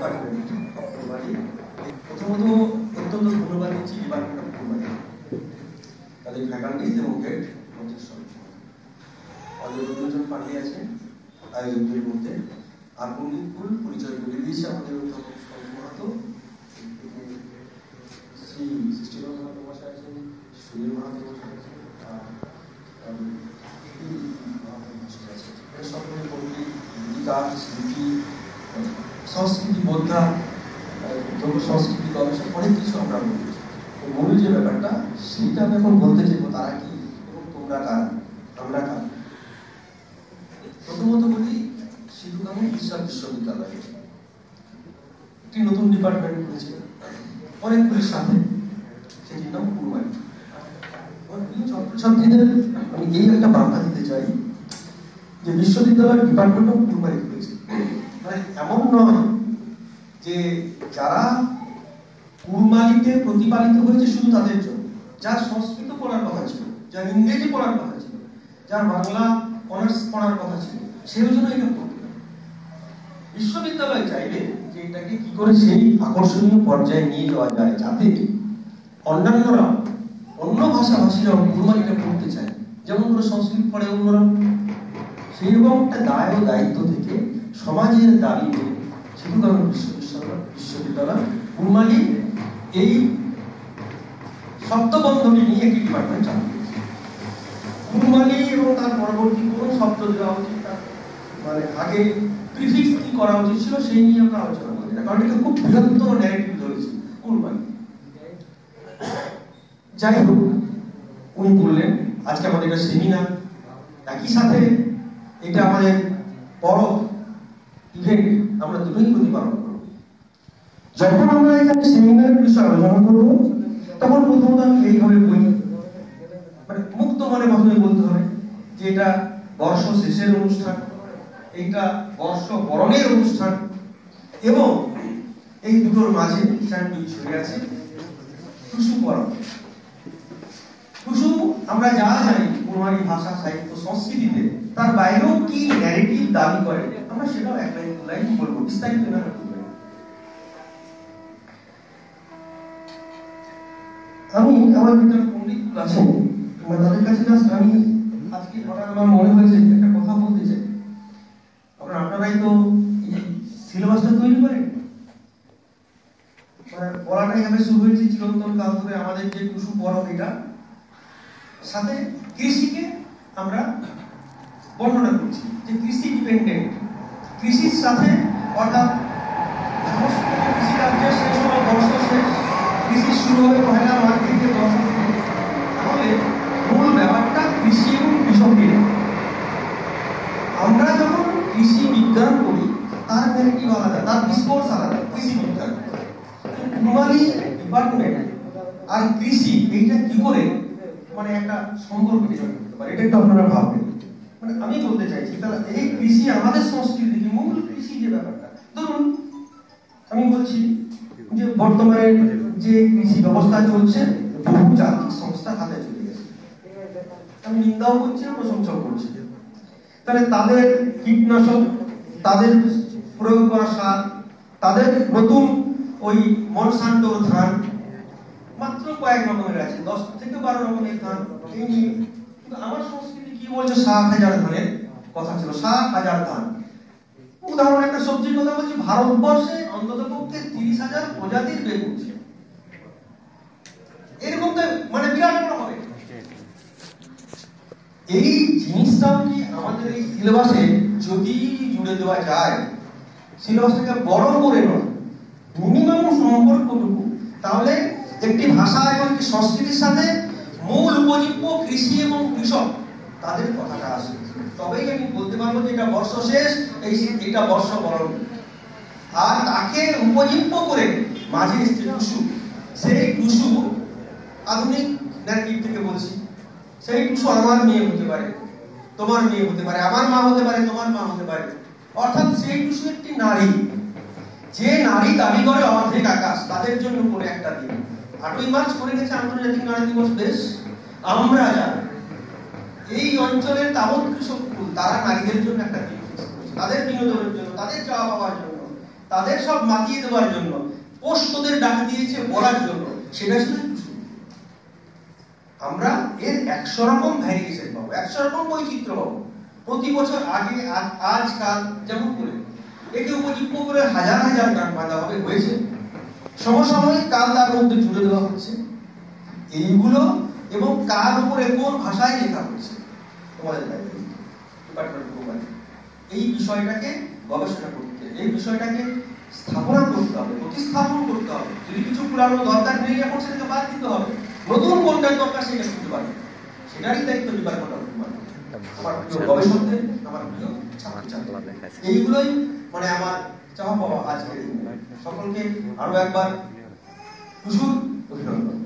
Department of কুরবানি। প্রথমত অত্যন্ত ধন্যবাদ দিচ্ছি ডিপার্টমেন্ট অফ কুরবানি, তাদের ফ্যাকাল্টিজ এবং হেড প্রফেসর অজয় পাঠিয়ে আছেন আয়োজকদের মধ্যে। আর পণ্ডিতকুল পরিচয় করে দিয়েছে আমাদের অধ্যাপক মাহাতো, শ্রী সৃষ্টিকর মাহাতো বসে আছেন, সুনীল মাহাতো বসে আছেন, সকলে পণ্ডিত, বিকাশ, স্মৃতি, সংস্কৃতি বোদ্ধা, যোগ সংস্কৃতি গবেষক, অনেক কিছু আমরা বলি। মূল যে ব্যাপারটা সেইটা আমি এখন বলতে চাইবো, তারা কি এবং তোমরা কার, আমরা কার। প্রথমত বলি সিধু-কানু বিশ্ববিদ্যালয় একটি নতুন ডিপার্টমেন্ট খুলেছে অনেকগুলির সাথে, সেটির নাম কুরবানি। ছাত্রছাত্রীদের আমি এই একটা বার্তা দিতে চাই যে বিশ্ববিদ্যালয় ডিপার্টমেন্ট অফ কুরবানি খুলেছে, মানে এমন নয় যে যারা কুরবানিতে প্রতিপালিত হয়েছে শুধু তাদের জন্য, যার সংস্কৃত পড়ার কথা ছিল, যার ইংরেজি পড়ার কথা ছিল, যার বাংলা অনার্স পড়ার কথা ছিল, সেই জন্য এটা করবে। বিশ্ববিদ্যালয় চাইবে যে এটাকে কি করে সেই আকর্ষণীয় পর্যায়ে নিয়ে যাওয়া যায়, যাতে অন্যান্যরা, অন্য ভাষাভাষীরাও কুরবানিটা পড়তে চায়, যেমন করে সংস্কৃত পড়ে অন্যরা। সেই রকম একটা দায় ও দায়িত্ব থেকে সমাজের দাবি নিয়ে সিধু-কানু বিশ্ববিদ্যালয় কুরবানি এই শব্দবন্ধনী নিয়ে একটি ডিপার্টমেন্ট চালু করেছে। কুরবানি এবং তার পরবর্তী কোন শব্দ দেওয়া উচিত, মানে আগে প্রিফিক্স কি করা উচিত ছিল, সেই নিয়ে আমরা আলোচনা করি না, কারণ এটা খুব বৃহত্তর ন্যারেটিভ ধরেছে কুরবানি। যাই হোক, উনি বললেন আজকে আমাদের একটা সেমিনার, একই সাথে এটা আমাদের বড় ইভেন্ট, আমরা দুটোই প্রতিপালন করব। যখন আমরা এখানে সেমিনারের বিষয়ে আলোচনা করব, তখন প্রথমত আমি এইভাবে বলি, মানে মুক্ত মনে প্রথমে বলতে হবে যে এটা বর্ষ শেষের অনুষ্ঠান, এইটা বর্ষ বরণের অনুষ্ঠান, এবং এই দুটোর মাঝে স্যান্ডউইচ হয়ে আছে টুসু পরব। টুসু আমরা যা জানি কুরবানি ভাষা, সাহিত্য, সংস্কৃতিতে, তার বাইরেও কি ন্যারেটিভ দাবি করে আমরা সেটাও এক লাইন দু লাইন বলবো, বিস্তারিত না। আমি আমার ভিতরে পণ্ডিত আছেন, তাদের কাছে জাস্ট আমি আজকে হঠাৎ আমার মনে হয়েছে একটা কথা বলতে চাই। আপনারাই তো সিলেবাসটা তৈরি করেন, মানে পড়াটা এভাবে শুরু হয়েছে চিরন্তন কাল ধরে আমাদের যে টুসু পরব, এটা সাথে কৃষিকে আমরা বর্ণনা করছি যে কৃষি ডিপেন্ডেন্ট, কৃষির সাথে, অর্থাৎ কৃষিকার্যের শেষ হলো বর্ষ শেষ, কৃষি শুরু হবে পয়লা মাঘ থেকে 10 থেকে। তাহলে মূল ব্যাপারটা কৃষি এবং কৃষকের। আমরা যখন কৃষি বিজ্ঞান করি তার ন্যারেটিভ আলাদা, তার ডিসকোর্স আলাদা। কৃষি বিজ্ঞান, কুরবানি ডিপার্টমেন্ট আর কৃষি, এইটা কি করে মানে একটা সম্পর্ক তৈরি করতে পারে, এটা একটু আপনারা ভাববেন। মানে আমি বলতে চাইছি তাহলে এই কৃষি আমাদের সংস্কৃতি কি, মূল কৃষি যে ব্যাপারটা, ধরুন আমি বলছি যে বর্তমানে যে কৃষি ব্যবস্থা চলছে বহু জাতিক সংস্থা হাতে চলে গেছে, আমি নিন্দাও করছি, প্রশংসাও করছি। তাহলে তাদের কীটনাশক, তাদের প্রয়োগ করা সার, তাদের নতুন ওই মনসান্টোর ধান, মাত্র কয়েক রকমের আছে, 10 থেকে 12 রকমের ধান। এই নিয়ে কিন্তু আমার সংস্কৃতি কি বলছে, 7,000 ধানের কথা ছিল, 7,000 ধান। উদাহরণ একটা সবজির কথা বলছি, ভারতবর্ষে অন্তত পক্ষে 30,000 প্রজাতির বেগুন ছিল। এরকম তো মানে বিরাট বড় হবে। এই জিনিসটাও কি আমাদের এই সিলেবাসে যদি জুড়ে দেওয়া যায়, সিলেবাসটাকে বড় করে নয়, মিনিমাম সম্পর্কটুকু, তাহলে একটি ভাষা এবং একটি সংস্কৃতির সাথে মূল উপজীব্য কৃষি এবং কৃষক, তাদের কথাটা আসে। তবেই আমি বলতে পারবো যে এটা বর্ষ শেষ, এটা বর্ষ বরণ। আর তাকে উপজীব্য করে মাঝে এসছে টুসু। সেই টুসু আধুনিক ন্যারেটিভ থেকে বলছি, সেই টুসু আমার মেয়ে হতে পারে, তোমার মেয়ে হতে পারে, আমার মা হতে পারে, তোমার মা হতে পারে। অর্থাৎ সেই টুসু একটি নারী, যে নারী দাবি করে অর্ধেক আকাশ, তাদের জন্য করে একটা দিন। 8ই মার্চ করে গেছে আন্তর্জাতিক নারী দিবস দেশ। আমরা যারা এই অঞ্চলের তাবৎ কৃষক, তারা নারীদের জন্য একটা দিন, তাদের বিনোদনের জন্য, তাদের চাওয়া পাওয়ার জন্য, তাদের সব মাতিয়ে দেওয়ার জন্য, পোস্ট তোদের ডাক দিয়েছে বলার জন্য, সেটা শুধু একটু শুনুন। আমরা এর 100 রকম ভ্যারিয়েশন পাবো, 100 রকম বৈচিত্র্য পাবো প্রতি বছর। আগে আজ কাল যেমন করে একে উপযুক্ত করে হাজার হাজার গান বাঁধা হবে, হয়েছে। সমসাময়িক কাল তার মধ্যে জুড়ে দেওয়া হচ্ছে। এইগুলো এবং কার উপরে কোন ভাষায় লেখা হচ্ছে তোমাদের দায়িত্ব, ডিপার্টমেন্ট। এই বিষয়টাকে গবেষণা করতে, এই বিষয়টাকে স্থাপনা করতে হবে, প্রতিস্থাপন করতে হবে। যদি কিছু পুরানো দরকার নেই এখন সেটাকে বাদ দিতে হবে, নতুন কোনটার দরকার সেটা শুনতে পারবে। সেটারই দায়িত্ব ডিপার্টমেন্ট অফ হিউম্যান। আমার প্রিয় গবেষকদের, আমার প্রিয় ছাত্রছাত্রী, এইগুলোই মানে আমার চাওয়া পাওয়া আজকের। সকলকে আরো একবার প্রচুর অভিনন্দন।